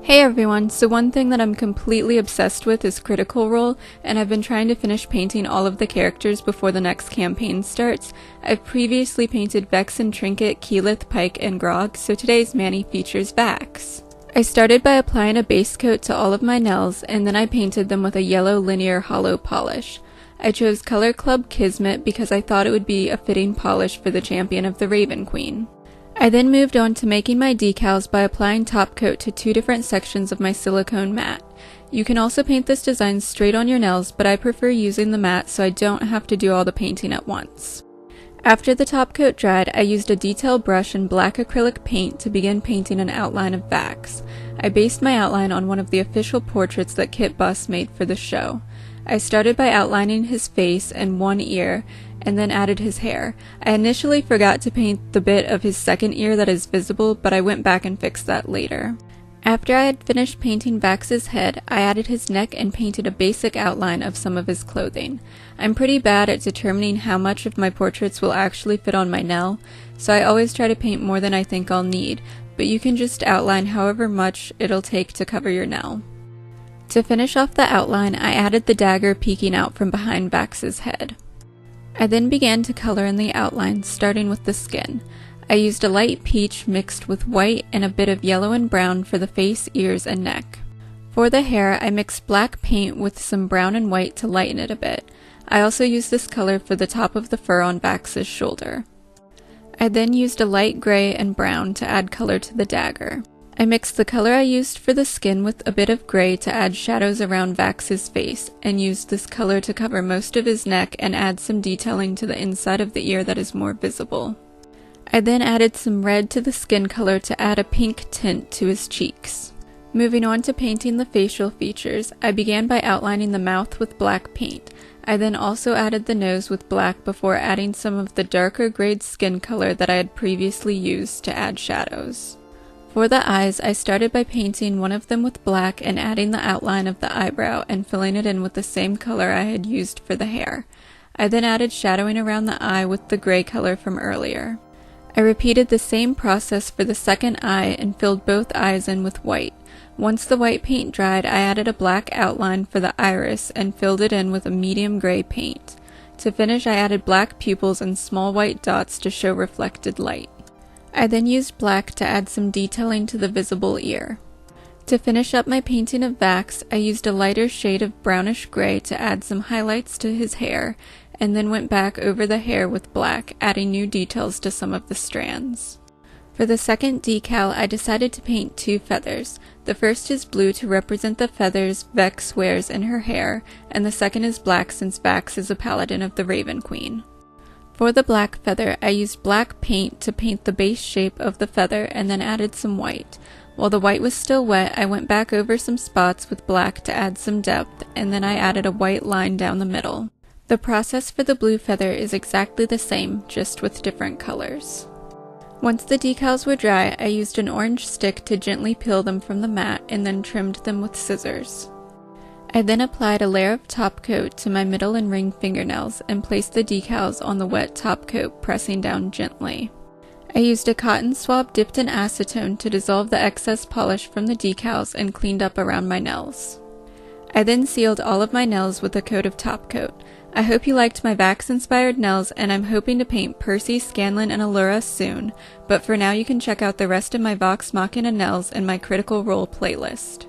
Hey everyone, so one thing that I'm completely obsessed with is Critical Role, and I've been trying to finish painting all of the characters before the next campaign starts. I've previously painted Vex and Trinket, Keyleth, Pike, and Grog, so today's Manny features Vax. I started by applying a base coat to all of my nails, and then I painted them with a yellow linear hollow polish. I chose Color Club Kismet because I thought it would be a fitting polish for the champion of the Raven Queen. I then moved on to making my decals by applying Topcoat to two different sections of my silicone mat. You can also paint this design straight on your nails, but I prefer using the mat so I don't have to do all the painting at once. After the Topcoat dried, I used a detail brush and black acrylic paint to begin painting an outline of Vax. I based my outline on one of the official portraits that Kit Buss made for the show. I started by outlining his face and one ear, and then added his hair. I initially forgot to paint the bit of his second ear that is visible, but I went back and fixed that later. After I had finished painting Vax's head, I added his neck and painted a basic outline of some of his clothing. I'm pretty bad at determining how much of my portraits will actually fit on my nail, so I always try to paint more than I think I'll need, but you can just outline however much it'll take to cover your nail. To finish off the outline, I added the dagger peeking out from behind Vax's head. I then began to color in the outline, starting with the skin. I used a light peach mixed with white and a bit of yellow and brown for the face, ears, and neck. For the hair, I mixed black paint with some brown and white to lighten it a bit. I also used this color for the top of the fur on Vax's shoulder. I then used a light gray and brown to add color to the dagger. I mixed the color I used for the skin with a bit of gray to add shadows around Vax's face, and used this color to cover most of his neck and add some detailing to the inside of the ear that is more visible. I then added some red to the skin color to add a pink tint to his cheeks. Moving on to painting the facial features, I began by outlining the mouth with black paint. I then also added the nose with black before adding some of the darker grayed skin color that I had previously used to add shadows. For the eyes, I started by painting one of them with black and adding the outline of the eyebrow and filling it in with the same color I had used for the hair. I then added shadowing around the eye with the gray color from earlier. I repeated the same process for the second eye and filled both eyes in with white. Once the white paint dried, I added a black outline for the iris and filled it in with a medium gray paint. To finish, I added black pupils and small white dots to show reflected light. I then used black to add some detailing to the visible ear. To finish up my painting of Vax, I used a lighter shade of brownish gray to add some highlights to his hair, and then went back over the hair with black, adding new details to some of the strands. For the second decal, I decided to paint two feathers. The first is blue to represent the feathers Vex wears in her hair, and the second is black since Vax is a paladin of the Raven Queen. For the black feather, I used black paint to paint the base shape of the feather and then added some white. While the white was still wet, I went back over some spots with black to add some depth, and then I added a white line down the middle. The process for the blue feather is exactly the same, just with different colors. Once the decals were dry, I used an orange stick to gently peel them from the mat and then trimmed them with scissors. I then applied a layer of top coat to my middle and ring fingernails and placed the decals on the wet top coat, pressing down gently. I used a cotton swab dipped in acetone to dissolve the excess polish from the decals and cleaned up around my nails. I then sealed all of my nails with a coat of top coat. I hope you liked my Vax-inspired nails, and I'm hoping to paint Percy, Scanlan, and Allura soon, but for now you can check out the rest of my Vox Machina nails in my Critical Role playlist.